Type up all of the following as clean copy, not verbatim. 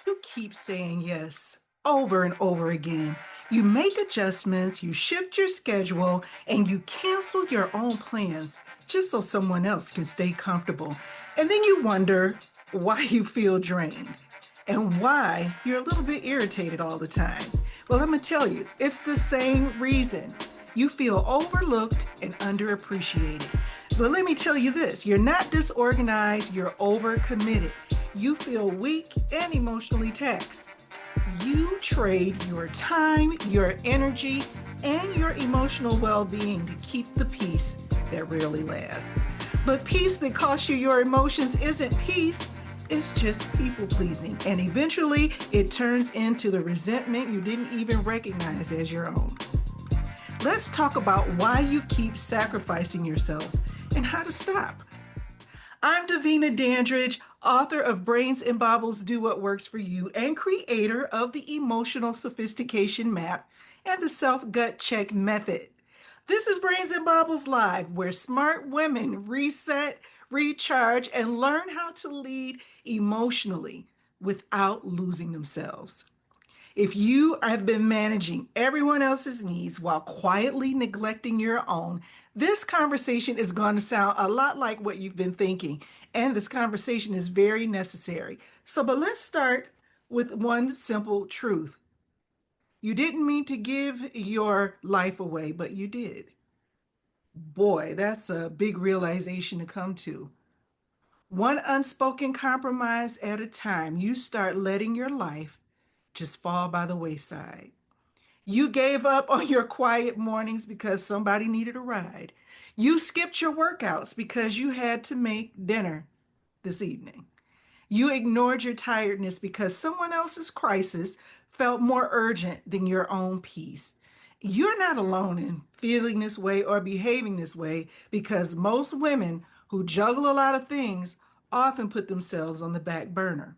You keep saying yes over and over again. You make adjustments, you shift your schedule, and you cancel your own plans just so someone else can stay comfortable. And then you wonder why you feel drained and why you're a little bit irritated all the time. Well, let me tell you, it's the same reason. You feel overlooked and underappreciated. But let me tell you this, you're not disorganized, you're overcommitted. You feel weak and emotionally taxed. You trade your time, your energy, and your emotional well being to keep the peace that rarely lasts. But peace that costs you your emotions isn't peace, it's just people pleasing. And eventually, it turns into the resentment you didn't even recognize as your own. Let's talk about why you keep sacrificing yourself and how to stop. I'm Davina Dandridge, author of Brains and Baubles Do What Works for You and creator of the Emotional Sophistication Map and the Self Gut Check Method. This is Brains and Baubles Live, where smart women reset, recharge, and learn how to lead emotionally without losing themselves. If you have been managing everyone else's needs while quietly neglecting your own, this conversation is going to sound a lot like what you've been thinking. And this conversation is very necessary. But let's start with one simple truth. You didn't mean to give your life away, but you did. Boy, that's a big realization to come to. One unspoken compromise at a time, you start letting your life just fall by the wayside. You gave up on your quiet mornings because somebody needed a ride. You skipped your workouts because you had to make dinner this evening. You ignored your tiredness because someone else's crisis felt more urgent than your own peace. You're not alone in feeling this way or behaving this way because most women who juggle a lot of things often put themselves on the back burner.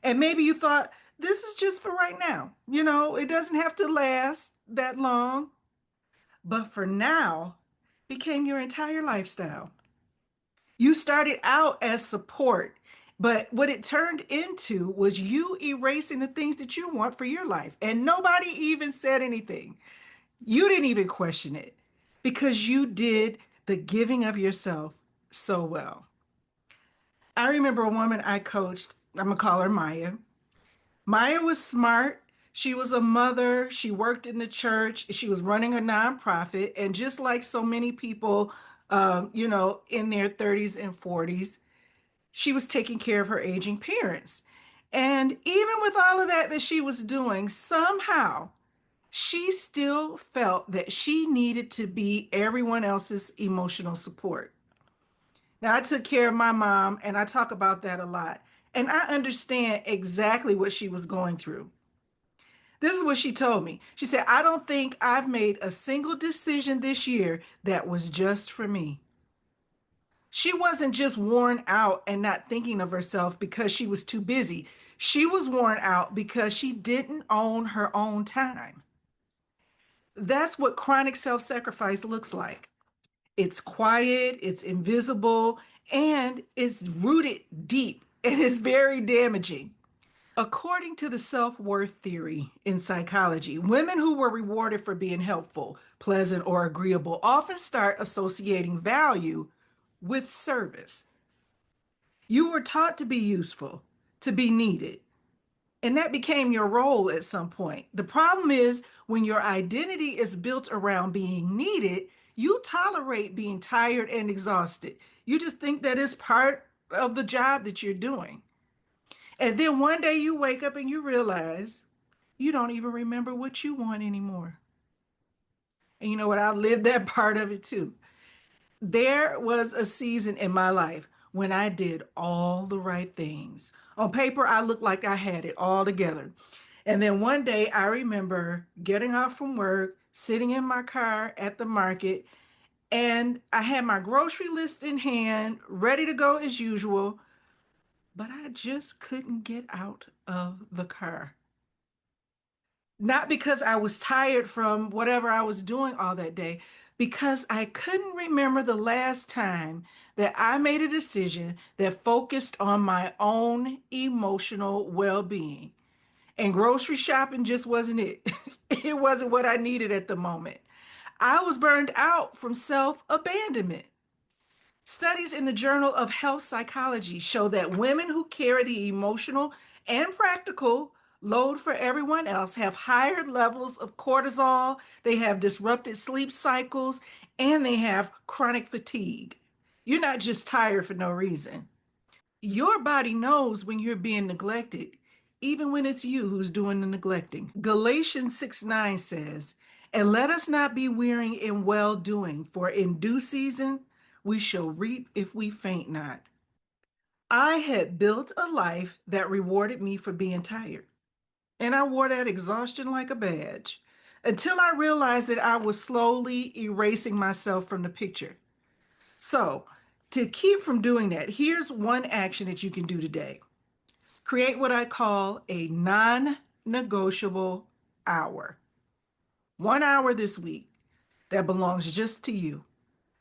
And maybe you thought, this is just for right now. It doesn't have to last that long. But for now, became your entire lifestyle. You started out as support, but what it turned into was you erasing the things that you want for your life. And nobody even said anything. You didn't even question it because you did the giving of yourself so well. I remember a woman I coached, I'm going to call her Maya. Maya was smart. She was a mother. She worked in the church. She was running a nonprofit. And just like so many people, in their 30s and 40s, she was taking care of her aging parents. And even with all of that she was doing, somehow she still felt that she needed to be everyone else's emotional support. Now, I took care of my mom, and I talk about that a lot. And I understand exactly what she was going through. This is what she told me. She said, I don't think I've made a single decision this year that was just for me. She wasn't just worn out and not thinking of herself because she was too busy. She was worn out because she didn't own her own time. That's what chronic self sacrifice looks like. It's quiet, it's invisible, and it's rooted deep, and it's very damaging. According to the self worth theory in psychology, women who were rewarded for being helpful, pleasant, or agreeable often start associating value with service. You were taught to be useful, to be needed, and that became your role at some point. The problem is when your identity is built around being needed, you tolerate being tired and exhausted. You just think that is part of the job that you're doing. And then one day you wake up and you realize you don't even remember what you want anymore. And you know what? I've lived that part of it too. There was a season in my life when I did all the right things. On paper, I looked like I had it all together. And then one day I remember getting off from work, sitting in my car at the market, and I had my grocery list in hand, ready to go as usual, but I just couldn't get out of the car. Not because I was tired from whatever I was doing all that day, because I couldn't remember the last time that I made a decision that focused on my own emotional well-being. And grocery shopping just wasn't it. It wasn't what I needed at the moment. I was burned out from self-abandonment. Studies in the Journal of Health Psychology show that women who carry the emotional and practical load for everyone else have higher levels of cortisol, they have disrupted sleep cycles, and they have chronic fatigue. You're not just tired for no reason. Your body knows when you're being neglected, even when it's you who's doing the neglecting. Galatians 6:9 says, "And let us not be weary in well doing, for in due season we shall reap if we faint not." I had built a life that rewarded me for being tired, and I wore that exhaustion like a badge until I realized that I was slowly erasing myself from the picture. So, to keep from doing that, here's one action that you can do today. Create what I call a non-negotiable hour. 1 hour this week that belongs just to you.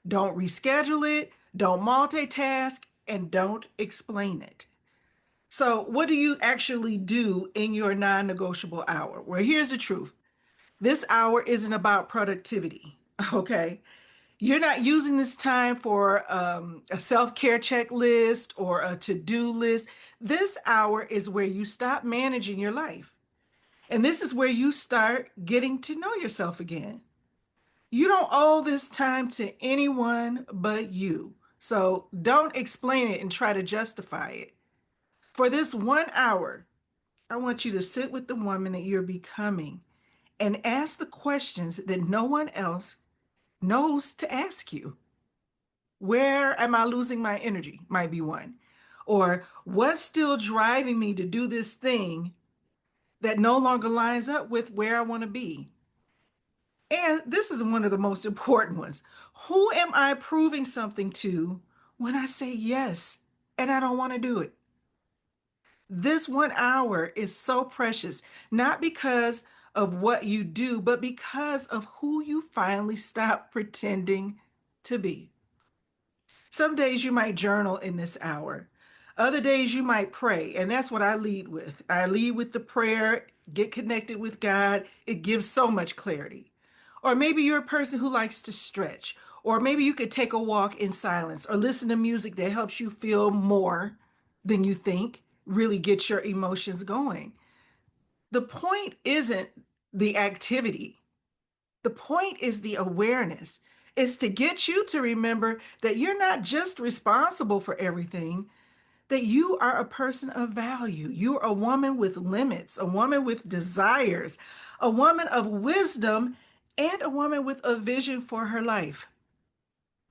Don't reschedule it, don't multitask, and don't explain it. So, what do you actually do in your non negotiable hour? Well, here's the truth: this hour isn't about productivity, okay? You're not using this time for a self care checklist or a to do list. This hour is where you stop managing your life. And this is where you start getting to know yourself again. You don't owe this time to anyone but you. So don't explain it and try to justify it. For this 1 hour, I want you to sit with the woman that you're becoming and ask the questions that no one else knows to ask you. Where am I losing my energy? Might be one. Or what's still driving me to do this thing that no longer lines up with where I want to be? And this is one of the most important ones. Who am I proving something to when I say yes and I don't want to do it? This 1 hour is so precious, not because of what you do, but because of who you finally stop pretending to be. Some days you might journal in this hour. Other days you might pray. And that's what I lead with. I lead with the prayer, get connected with God. It gives so much clarity. Or maybe you're a person who likes to stretch. Or maybe you could take a walk in silence or listen to music that helps you feel more than you think, really get your emotions going. The point isn't the activity. The point is the awareness. It's to get you to remember that you're not just responsible for everything, that you are a person of value. You're a woman with limits, a woman with desires, a woman of wisdom, and a woman with a vision for her life.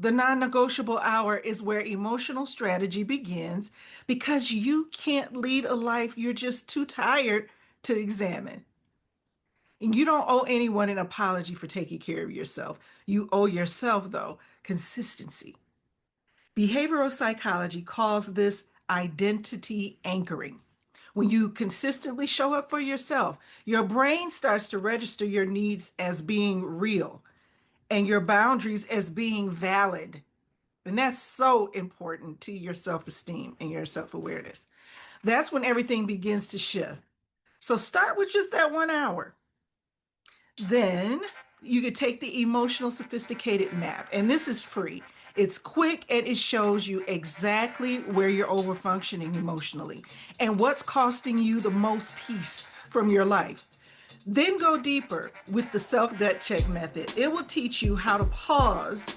The non negotiable hour is where emotional strategy begins because you can't lead a life you're just too tired to examine. And you don't owe anyone an apology for taking care of yourself. You owe yourself, though, consistency. Behavioral psychology calls this identity anchoring. When you consistently show up for yourself, your brain starts to register your needs as being real and your boundaries as being valid. And that's so important to your self esteem and your self awareness. That's when everything begins to shift. So start with just that 1 hour. Then you could take the Emotional Sophisticated Map, and this is free. It's quick and it shows you exactly where you're overfunctioning emotionally and what's costing you the most peace from your life. Then go deeper with the self gut check method. It will teach you how to pause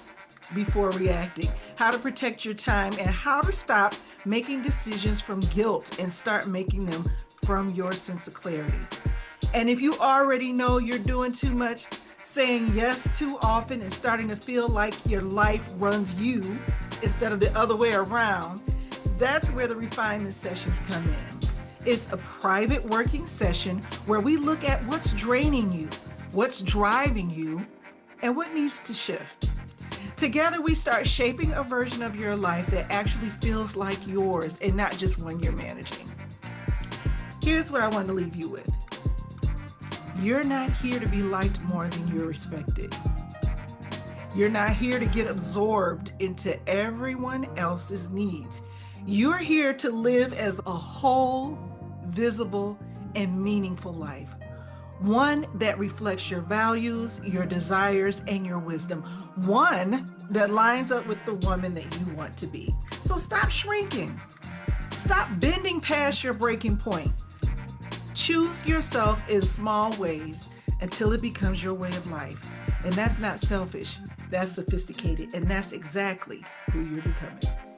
before reacting, how to protect your time, and how to stop making decisions from guilt and start making them from your sense of clarity. And if you already know you're doing too much, saying yes too often, and starting to feel like your life runs you instead of the other way around, that's where the refinement sessions come in. It's a private working session where we look at what's draining you, what's driving you, and what needs to shift. Together, we start shaping a version of your life that actually feels like yours and not just one you're managing. Here's what I want to leave you with. You're not here to be liked more than you're respected. You're not here to get absorbed into everyone else's needs. You're here to live as a whole, visible, and meaningful life. One that reflects your values, your desires, and your wisdom. One that lines up with the woman that you want to be. So stop shrinking. Stop bending past your breaking point. Choose yourself in small ways until it becomes your way of life. And that's not selfish, that's sophisticated, and that's exactly who you're becoming.